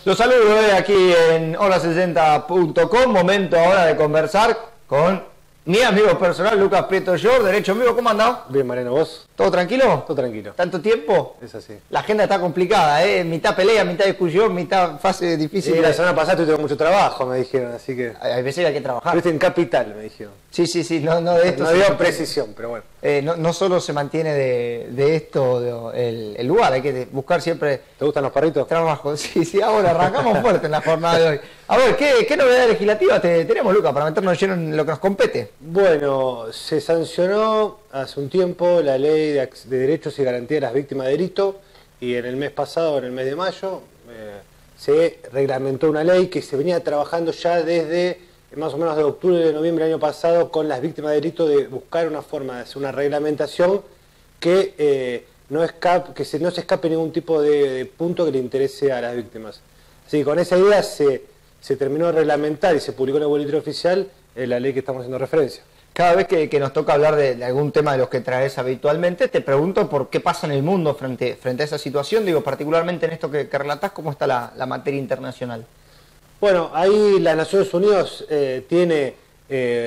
Los saludo aquí en hola60.com. Momento ahora de conversar con mi amigo personal, Lucas Prieto Llor. Derecho amigo, ¿cómo andás? Bien, Mariano, ¿vos? ¿Todo tranquilo? Todo tranquilo. ¿Tanto tiempo? Es así. La agenda está complicada, ¿eh? Mitad pelea, mitad discusión, mitad fase difícil. Sí, la semana pasada tuviste mucho trabajo, me dijeron, así que... Hay veces que hay que trabajar. Estuviste en Capital, me dijeron. Sí, no de esto. No dio precisión, pero bueno. No solo se mantiene de esto el lugar, hay que buscar siempre... ¿Te gustan los perritos? Trabajo, sí, ahora arrancamos fuerte en la jornada de hoy. A ver, ¿qué novedad legislativa tenemos, Lucas, para meternos lleno en lo que nos compete? Bueno, se sancionó hace un tiempo la ley de derechos y garantías de las víctimas de delito y en el mes pasado, en el mes de mayo, se reglamentó una ley que se venía trabajando ya desde más o menos de octubre de noviembre del año pasado con las víctimas de delito de buscar una forma de hacer una reglamentación que no se escape ningún tipo de punto que le interese a las víctimas. Así que con esa idea se terminó de reglamentar y se publicó en el boletín oficial la ley que estamos haciendo referencia. Cada vez que nos toca hablar de algún tema de los que traes habitualmente, te pregunto por qué pasa en el mundo frente a esa situación, digo, particularmente en esto que relatás, ¿cómo está la materia internacional? Bueno, ahí las Naciones Unidas tiene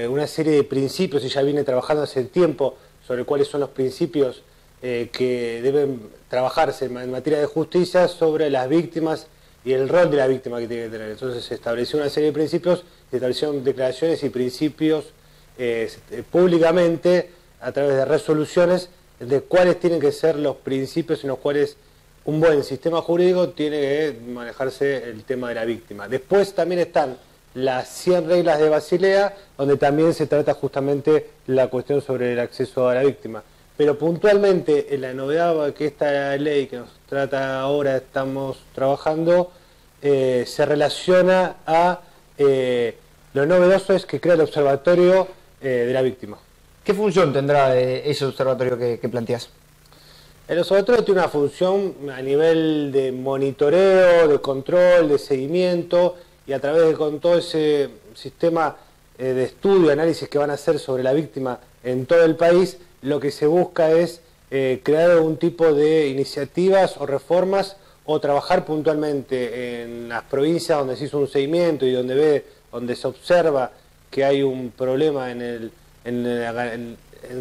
una serie de principios y ya viene trabajando hace tiempo sobre cuáles son los principios que deben trabajarse en materia de justicia sobre las víctimas y el rol de la víctima que tiene que tener. Entonces se estableció una serie de principios, se establecieron declaraciones y principios públicamente a través de resoluciones de cuáles tienen que ser los principios en los cuales un buen sistema jurídico tiene que manejarse el tema de la víctima. Después también están las 100 reglas de Basilea, donde también se trata justamente la cuestión sobre el acceso a la víctima. Pero puntualmente, en la novedad que esta ley que nos trata ahora, estamos trabajando, se relaciona a lo novedoso es que crea el observatorio de la víctima. ¿Qué función tendrá ese observatorio que planteás? El observatorio tiene una función a nivel de monitoreo, de control, de seguimiento, y a través de con todo ese sistema de estudio y análisis que van a hacer sobre la víctima en todo el país, lo que se busca es crear algún tipo de iniciativas o reformas o trabajar puntualmente en las provincias donde se hizo un seguimiento y donde se observa que hay un problema en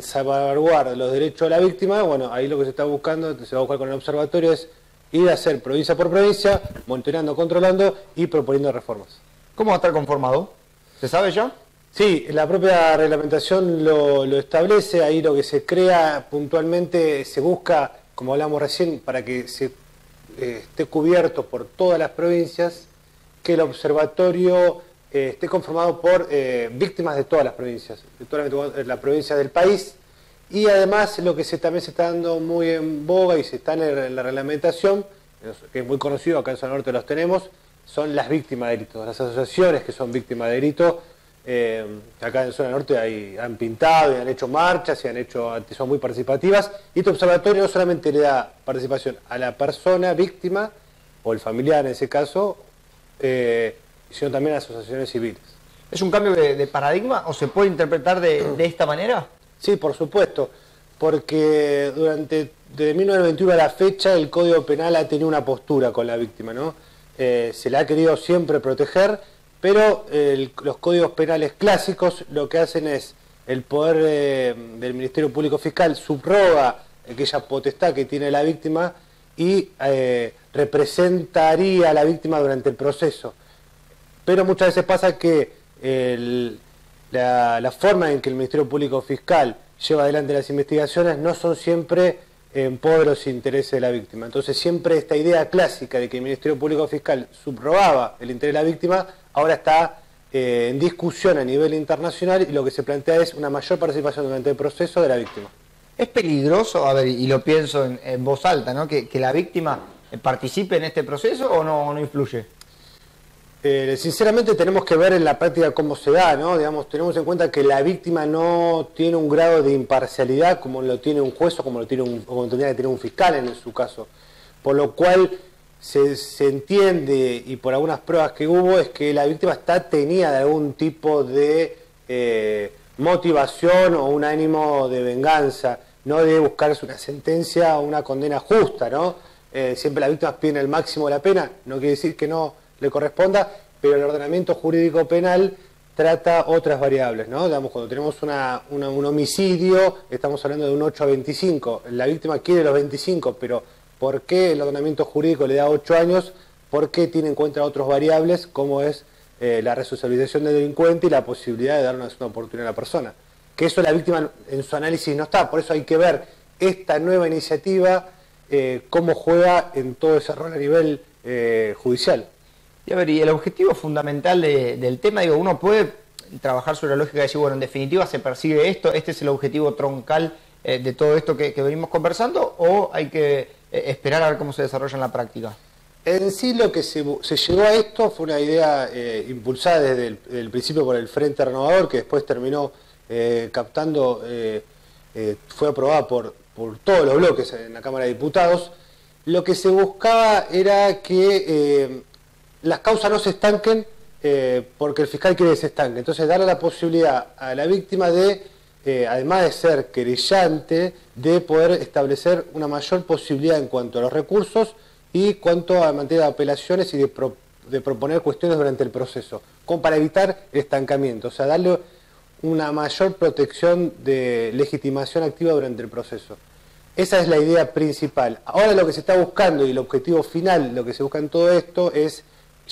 salvaguardar los derechos de la víctima. Bueno, ahí lo que se está buscando, se va a buscar con el observatorio es ir a hacer provincia por provincia, monitoreando, controlando y proponiendo reformas. ¿Cómo va a estar conformado? ¿Se sabe ya? Sí, la propia reglamentación lo establece, ahí lo que se crea puntualmente se busca, como hablamos recién, para que se esté cubierto por todas las provincias, que el observatorio esté conformado por víctimas de todas las provincias, de todas las provincias del país, y además lo que también se está dando muy en boga y se está en la reglamentación, que es muy conocido, acá en Zona Norte los tenemos, son las víctimas de delito, las asociaciones que son víctimas de delito. Acá en Zona Norte han pintado y han hecho marchas y son muy participativas, y este observatorio no solamente le da participación a la persona víctima o el familiar en ese caso, sino también a asociaciones civiles. ¿Es un cambio de paradigma o se puede interpretar de esta manera? Sí, por supuesto, porque desde 1921 a la fecha el Código Penal ha tenido una postura con la víctima, ¿no? Se la ha querido siempre proteger, pero los códigos penales clásicos lo que hacen es el poder del Ministerio Público Fiscal subroga aquella potestad que tiene la víctima y representaría a la víctima durante el proceso. Pero muchas veces pasa que la forma en que el Ministerio Público Fiscal lleva adelante las investigaciones no son siempre en pos de los intereses de la víctima. Entonces siempre esta idea clásica de que el Ministerio Público Fiscal subrogaba el interés de la víctima, ahora está en discusión a nivel internacional y lo que se plantea es una mayor participación durante el proceso de la víctima. ¿Es peligroso, a ver, y lo pienso en voz alta, ¿no? que la víctima participe en este proceso o no influye? Sinceramente tenemos que ver en la práctica cómo se da, ¿no? Digamos, tenemos en cuenta que la víctima no tiene un grado de imparcialidad como lo tiene un juez o como tendría que tener un fiscal en su caso. Por lo cual se entiende, y por algunas pruebas que hubo, es que la víctima está tenida de algún tipo de motivación o un ánimo de venganza, no de buscarse una sentencia o una condena justa, ¿no? Siempre las víctimas piden el máximo de la pena, no quiere decir que no le corresponda, pero el ordenamiento jurídico penal trata otras variables, ¿no? Digamos, cuando tenemos un homicidio, estamos hablando de un 8 a 25. La víctima quiere los 25, pero ¿por qué el ordenamiento jurídico le da 8 años? Porque tiene en cuenta otras variables, como es la resocialización del delincuente y la posibilidad de dar una segunda oportunidad a la persona. Que eso la víctima en su análisis no está, por eso hay que ver esta nueva iniciativa, cómo juega en todo ese rol a nivel judicial. Y a ver, y el objetivo fundamental del tema, digo, uno puede trabajar sobre la lógica de decir, bueno, en definitiva se persigue esto, este es el objetivo troncal de todo esto que venimos conversando, o hay que esperar a ver cómo se desarrolla en la práctica. En sí lo que se llegó a esto fue una idea impulsada desde el principio por el Frente Renovador, que después terminó captando, fue aprobada por todos los bloques en la Cámara de Diputados. Lo que se buscaba era que las causas no se estanquen porque el fiscal quiere que se estanque. Entonces darle la posibilidad a la víctima de, además de ser querellante, de poder establecer una mayor posibilidad en cuanto a los recursos y cuanto a materia de apelaciones y de proponer cuestiones durante el proceso, como para evitar el estancamiento, o sea, darle una mayor protección de legitimación activa durante el proceso. Esa es la idea principal. Ahora lo que se está buscando y el objetivo final, lo que se busca en todo esto es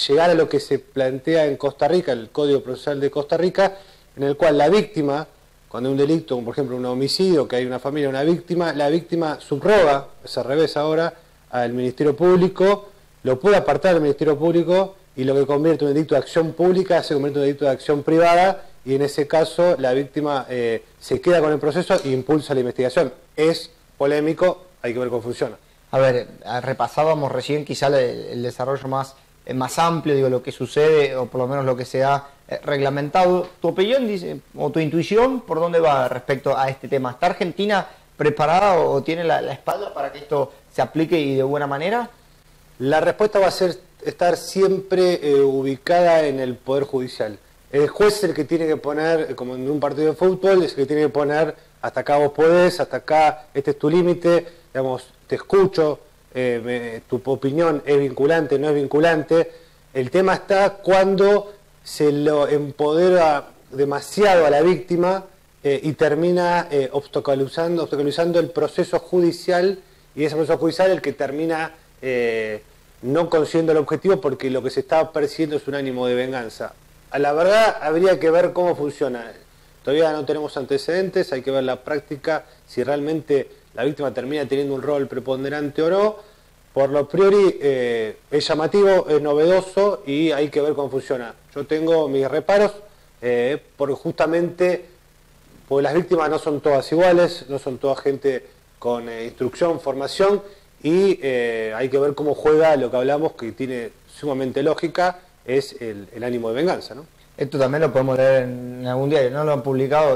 llegar a lo que se plantea en Costa Rica, el Código Procesal de Costa Rica, en el cual la víctima, cuando hay un delito, como por ejemplo un homicidio, que hay una familia, una víctima, la víctima subroga, es al revés ahora, al Ministerio Público, lo puede apartar del Ministerio Público y lo que convierte en un delito de acción pública se convierte en un delito de acción privada y en ese caso la víctima se queda con el proceso e impulsa la investigación. Es polémico, hay que ver cómo funciona. A ver, repasábamos recién quizá el desarrollo más amplio, digo, lo que sucede, o por lo menos lo que se ha reglamentado. ¿Tu opinión, dice, o tu intuición, por dónde va respecto a este tema? ¿Está Argentina preparada o tiene la espalda para que esto se aplique y de buena manera? La respuesta va a ser estar siempre ubicada en el Poder Judicial. El juez es el que tiene que poner, como en un partido de fútbol, es el que tiene que poner hasta acá vos podés, hasta acá este es tu límite, digamos, te escucho, tu opinión es vinculante, no es vinculante. El tema está cuando se lo empodera demasiado a la víctima y termina obstaculizando el proceso judicial, y ese proceso judicial el que termina no consiguiendo el objetivo porque lo que se está persiguiendo es un ánimo de venganza. A la verdad habría que ver cómo funciona. Todavía no tenemos antecedentes, hay que ver la práctica, si realmente la víctima termina teniendo un rol preponderante o no. Por lo priori es llamativo, es novedoso y hay que ver cómo funciona. Yo tengo mis reparos porque justamente las víctimas no son todas iguales, no son toda gente con instrucción, formación, y hay que ver cómo juega lo que hablamos, que tiene sumamente lógica, es el ánimo de venganza, ¿no? Esto también lo podemos leer en algún diario, ¿no? Lo han publicado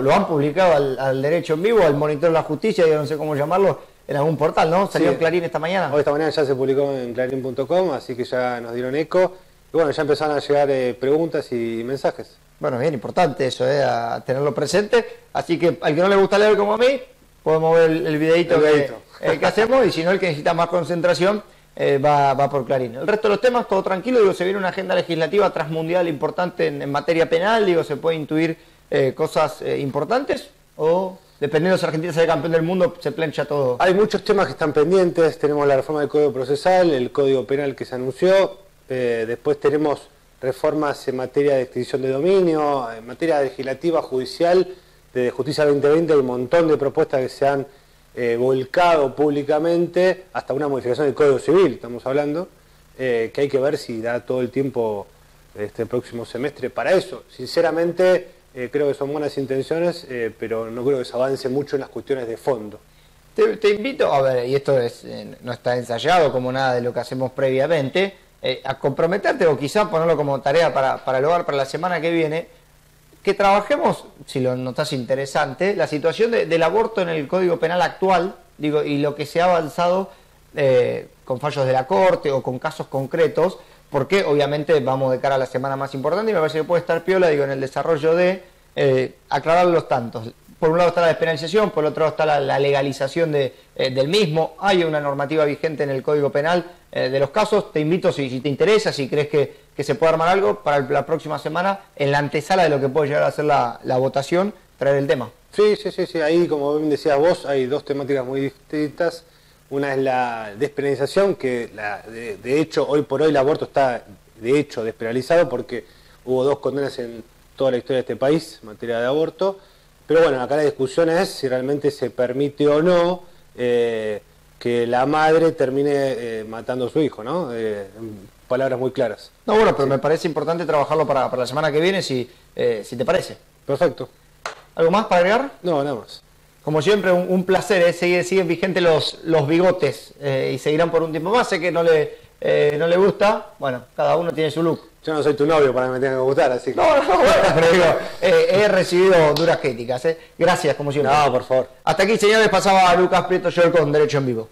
al Derecho en Vivo, al Monitor de la Justicia, yo no sé cómo llamarlo, en algún portal, ¿no? Salió Sí. en Clarín esta mañana. Hoy esta mañana ya se publicó en clarín.com, así que ya nos dieron eco. Y bueno, ya empezaron a llegar preguntas y mensajes. Bueno, bien importante eso, a tenerlo presente. Así que al que no le gusta leer como a mí, podemos ver el videíto que hacemos, y si no, el que necesita más concentración va por Clarín. El resto de los temas, todo tranquilo, digo, se viene una agenda legislativa transmundial importante en materia penal, digo, se puede intuir cosas importantes, o dependiendo si Argentina sale campeón del mundo, se plancha todo. Hay muchos temas que están pendientes, tenemos la reforma del Código Procesal, el Código Penal que se anunció, después tenemos reformas en materia de extinción de dominio, en materia legislativa, judicial, de Justicia 2020, hay un montón de propuestas que se han volcado públicamente, hasta una modificación del Código Civil, estamos hablando, que hay que ver si da todo el tiempo este próximo semestre para eso. Sinceramente, creo que son buenas intenciones, pero no creo que se avance mucho en las cuestiones de fondo. Te invito, a ver, y esto no está ensayado como nada de lo que hacemos previamente, a comprometerte o quizá ponerlo como tarea para el hogar para la semana que viene, que trabajemos, si lo notas interesante, la situación del aborto en el Código Penal actual, digo, y lo que se ha avanzado con fallos de la Corte o con casos concretos, porque obviamente vamos de cara a la semana más importante y me parece que puede estar piola, digo, en el desarrollo de aclarar los tantos. por un lado está la despenalización, por el otro lado está la legalización del mismo. Hay una normativa vigente en el Código Penal de los casos. Te invito, si te interesa, si crees que se puede armar algo, para la próxima semana, en la antesala de lo que puede llegar a ser la votación, traer el tema. Sí. Ahí, como bien decías vos, hay dos temáticas muy distintas. Una es la despenalización, que de hecho, hoy por hoy el aborto está, de hecho, despenalizado porque hubo 2 condenas en toda la historia de este país en materia de aborto. Pero bueno, acá la discusión es si realmente se permite o no que la madre termine matando a su hijo, ¿no? En palabras muy claras. No, bueno, pero me parece importante trabajarlo para la semana que viene, si te parece. Perfecto. ¿Algo más para agregar? No, nada más. Como siempre, un placer, siguen vigentes los bigotes y seguirán por un tiempo más. Sé que no le gusta, bueno, cada uno tiene su look. Yo no soy tu novio para que me tenga que gustar, así que... No, bueno, pero digo, he recibido duras críticas. Gracias, como siempre. No, por favor. Hasta aquí, señores, pasaba Lucas Prieto, yo con Derecho en Vivo.